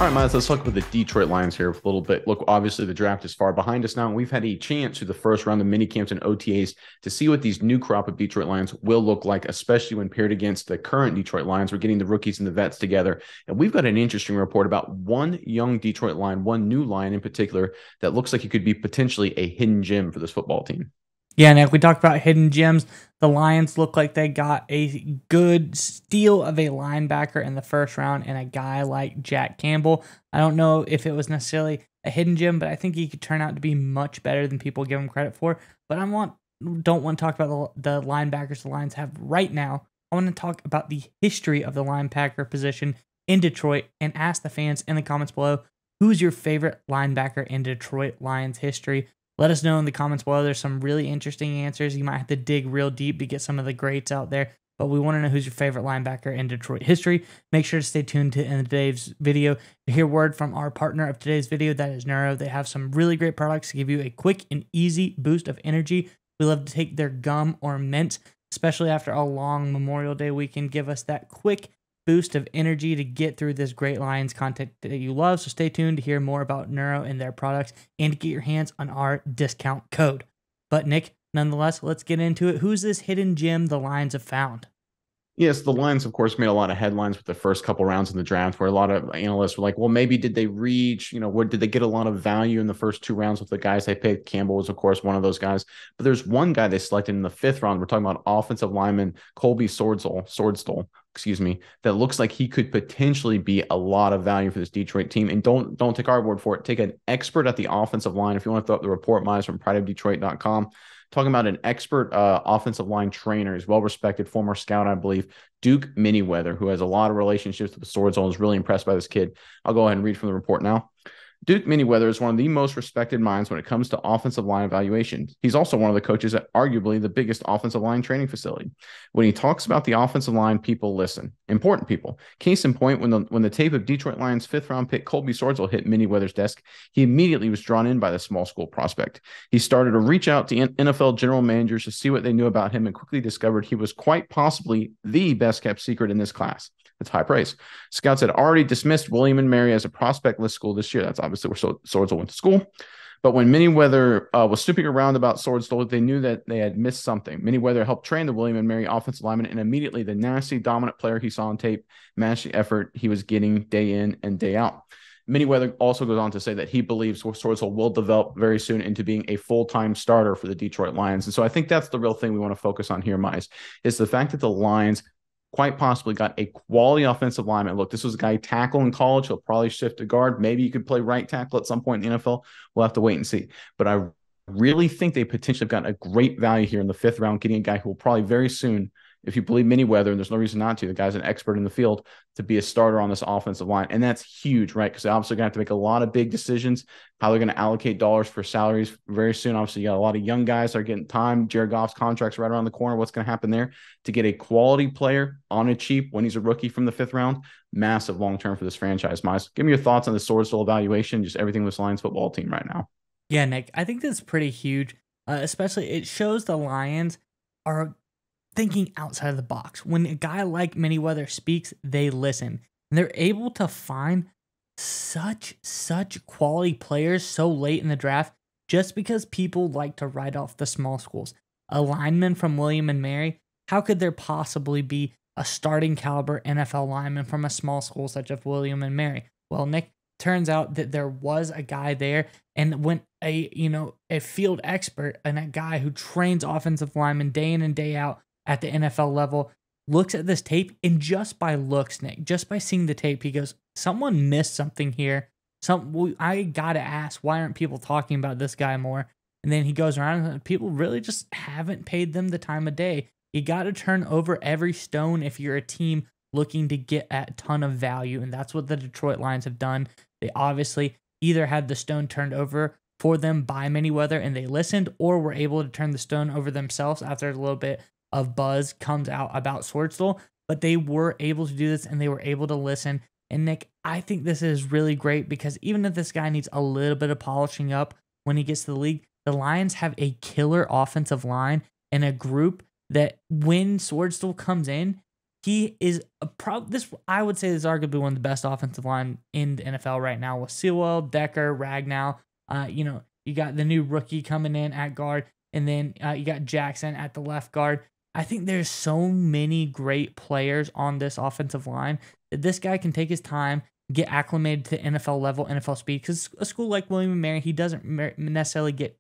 All right, Miles, let's talk about the Detroit Lions here for a little bit. Look, obviously the draft is far behind us now, and we've had a chance through the first round of mini camps and OTAs to see what these new crop of Detroit Lions will look like, especially when paired against the current Detroit Lions. We're getting the rookies and the vets together, and we've got an interesting report about one young Detroit Lion, one new Lion in particular, that looks like he could be potentially a hidden gem for this football team. Yeah, Nick, we talked about hidden gems. The Lions look like they got a good steal of a linebacker in the first round and a guy like Jack Campbell. I don't know if it was necessarily a hidden gem, but I think he could turn out to be much better than people give him credit for. But don't want to talk about the linebackers the Lions have right now. I want to talk about the history of the linebacker position in Detroit and ask the fans in the comments below, who's your favorite linebacker in Detroit Lions history? Let us know in the comments below. There's some really interesting answers. You might have to dig real deep to get some of the greats out there, but we want to know who's your favorite linebacker in Detroit history. Make sure to stay tuned in today's video to hear word from our partner of today's video, that is Neuro. They have some really great products to give you a quick and easy boost of energy. We love to take their gum or mint, especially after a long Memorial Day weekend. Give us that quick boost of energy to get through this great Lions content that you love. So stay tuned to hear more about Neuro and their products and to get your hands on our discount code. But Nick, nonetheless, let's get into it. Who's this hidden gem the Lions have found? Yes, the Lions, of course, made a lot of headlines with the first couple rounds in the draft, where a lot of analysts were like, well, maybe did they reach, what did they get a lot of value in the first two rounds with the guys they picked? Campbell was, of course, one of those guys. But there's one guy they selected in the fifth round. We're talking about offensive lineman Colby Swordstall, that looks like he could potentially be a lot of value for this Detroit team. And don't take our word for it. Take an expert at the offensive line. If you want to throw up the report, Miles, from prideofdetroit.com, talking about an expert offensive line trainer. He's well-respected, former scout, I believe, Duke Manyweather, who has a lot of relationships with the Swordsall, is really impressed by this kid. I'll go ahead and read from the report now. Duke Manyweather is one of the most respected minds when it comes to offensive line evaluation. He's also one of the coaches at arguably the biggest offensive line training facility. When he talks about the offensive line, people listen. Important people. Case in point, when the tape of Detroit Lions fifth-round pick Colby Swordsall hit Manyweather's desk, he immediately was drawn in by the small school prospect. He started to reach out to NFL general managers to see what they knew about him and quickly discovered he was quite possibly the best-kept secret in this class. It's high praise. Scouts had already dismissed William and Mary as a prospect list school this year. That's obviously where Swordsall went to school. But when Manyweather was snooping around about Swordsall, they knew that they had missed something. Manyweather helped train the William and Mary offensive lineman, and immediately the nasty, dominant player he saw on tape matched the effort he was getting day in and day out. Manyweather also goes on to say that he believes Swordsall will develop very soon into being a full-time starter for the Detroit Lions. And so I think that's the real thing we want to focus on here, Mize, is the fact that the Lions quite possibly got a quality offensive lineman. Look, this was a guy tackle in college. He'll probably shift to guard. Maybe you could play right tackle at some point in the NFL. We'll have to wait and see. But I really think they potentially have gotten a great value here in the fifth round, getting a guy who will probably very soon, if you believe Manyweather, and there's no reason not to, the guy's an expert in the field, to be a starter on this offensive line. And that's huge, right? Because they're obviously going to have to make a lot of big decisions, how they're going to allocate dollars for salaries very soon. Obviously, you got a lot of young guys that are getting time. Jared Goff's contract's right around the corner. What's going to happen there? To get a quality player on a cheap when he's a rookie from the fifth round, massive long-term for this franchise. Miles, give me your thoughts on the Swordsall evaluation, just everything with this Lions football team right now. Yeah, Nick, I think that's pretty huge, especially it shows the Lions are thinking outside of the box. When a guy like Manyweather speaks, they listen. And they're able to find such quality players so late in the draft just because people like to write off the small schools. A lineman from William and Mary, how could there possibly be a starting caliber NFL lineman from a small school such as William and Mary? Well, Nick, turns out that there was a guy there, and when a field expert and a guy who trains offensive linemen day in and day out at the NFL level looks at this tape, and just by looks, Nick, just by seeing the tape, he goes, someone missed something here. I gotta ask, why aren't people talking about this guy more? And then he goes around and people really just haven't paid them the time of day. You got to turn over every stone if you're a team looking to get a ton of value, and that's what the Detroit Lions have done. They obviously either had the stone turned over for them by Manyweather and they listened, or were able to turn the stone over themselves after a little bit of buzz comes out about Swordsall. But they were able to do this, and they were able to listen. And Nick, I think this is really great because even if this guy needs a little bit of polishing up when he gets to the league, the Lions have a killer offensive line and a group that when Swordsall comes in, He is this. I would say this is arguably one of the best offensive line in the NFL right now with Sewell, Decker, Ragnow. You got the new rookie coming in at guard, and then you got Jackson at the left guard. I think there's so many great players on this offensive line that this guy can take his time, get acclimated to NFL level, NFL speed. Because a school like William & Mary, he doesn't necessarily get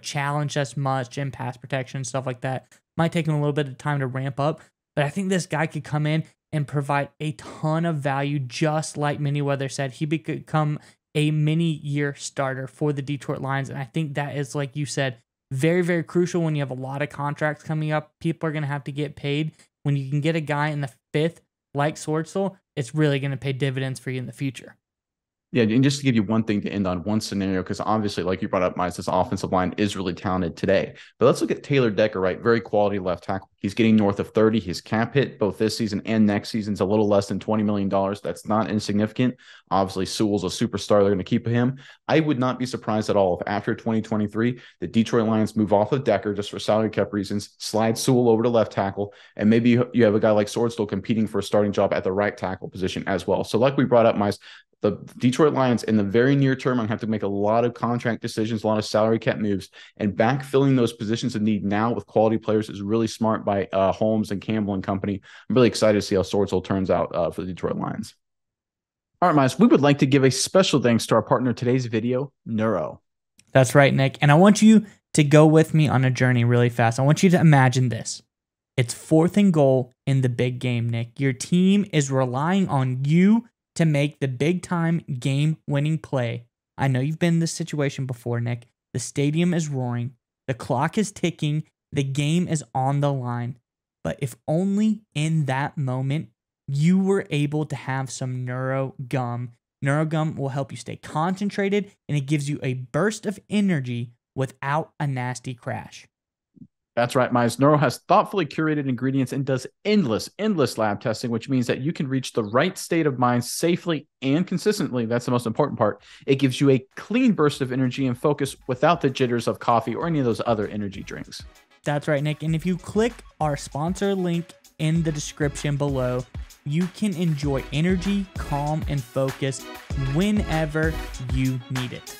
challenged as much in pass protection and stuff like that. Might take him a little bit of time to ramp up, but I think this guy could come in and provide a ton of value, just like Manyweather said. He could become a mini-year starter for the Detroit Lions, and I think that is, like you said, very, very crucial when you have a lot of contracts coming up. People are going to have to get paid. When you can get a guy in the fifth like Swordstall, it's really going to pay dividends for you in the future. Yeah, and just to give you one thing to end on, one scenario, because obviously, like you brought up, Miles, this offensive line is really talented today. But let's look at Taylor Decker, right? Very quality left tackle. He's getting north of 30. His cap hit both this season and next season is a little less than $20 million. That's not insignificant. Obviously, Sewell's a superstar. They're going to keep him. I would not be surprised at all if after 2023, the Detroit Lions move off of Decker just for salary cap reasons, slide Sewell over to left tackle, and maybe you have a guy like Swordstall competing for a starting job at the right tackle position as well. So like we brought up, Miles, the Detroit Lions in the very near term are going to have to make a lot of contract decisions, a lot of salary cap moves, and backfilling those positions of need now with quality players is really smart by Holmes and Campbell and company. I'm really excited to see how Swordstall turns out for the Detroit Lions. All right, Miles, we would like to give a special thanks to our partner in today's video, Neuro. That's right, Nick. And I want you to go with me on a journey really fast. I want you to imagine this. It's 4th and goal in the big game, Nick. Your team is relying on you to make the big-time game-winning play. I know you've been in this situation before, Nick. The stadium is roaring. The clock is ticking. The game is on the line. But if only in that moment you were able to have some Neuro Gum. Neuro Gum will help you stay concentrated, and it gives you a burst of energy without a nasty crash. That's right, Miles. Neuro has thoughtfully curated ingredients and does endless lab testing, which means that you can reach the right state of mind safely and consistently. That's the most important part. It gives you a clean burst of energy and focus without the jitters of coffee or any of those other energy drinks. That's right, Nick. And if you click our sponsor link in the description below, you can enjoy energy, calm, and focus whenever you need it.